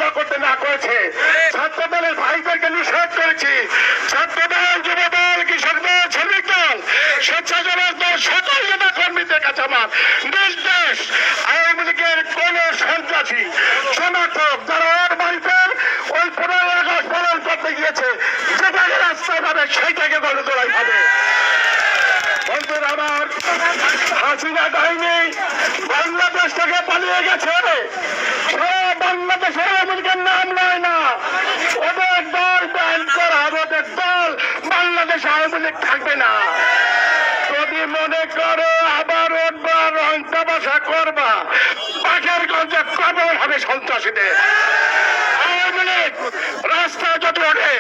পরিচালনা করতে না করেছে, ছাত্র দলের ভাইদেরকে নিষেধ করেছি। ছাত্র দল, যুব দল, কৃষক দল, শ্রমিক দল, স্বেচ্ছাসেবক দল, সকল নেতা কর্মীদের কাছে আমার নির্দেশ, আওয়ামী লীগের কোন সন্ত্রাসী সমর্থক যারা ওর বাড়িতে ওই 15 আগস্ট পালন করতে গিয়েছে, যেটাকে রাস্তায় পাবে সেইটাকে গড়ে তোলাই হবে। বন্ধুরা আমার, হাসিনা বাহিনী বাংলাদেশ থেকে পালিয়ে গেছে, বাংলাদেশে আওয়ামী লীগের নাম নয় না, ওদের দল ব্যান্ড করা হবে, ওদের দল বাংলাদেশে আওয়ামী লীগ থাকবে না। যদি মনে করো আবার উঠবা, রং তামাশা করবা, পাখের গঞ্জে কবর হবে সন্ত্রাসীদের। আওয়ামী লীগ রাস্তায় যত ওঠে,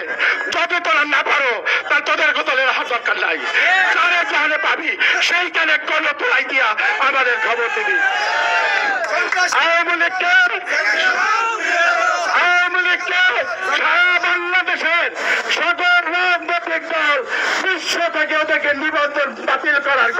যত তোলা না পারো, তার তোদের কোতলের হাত দরকার নাই। কানে জানে পাবি, সেই কানে কল তোলাই দিয়া আমাদের খবর দিবি। আওয়ামী লীগকে সারা বাংলাদেশের সকল রাজনৈতিক দল বিশ্ব থেকে ওদেরকে নিবন্ধন বাতিল করার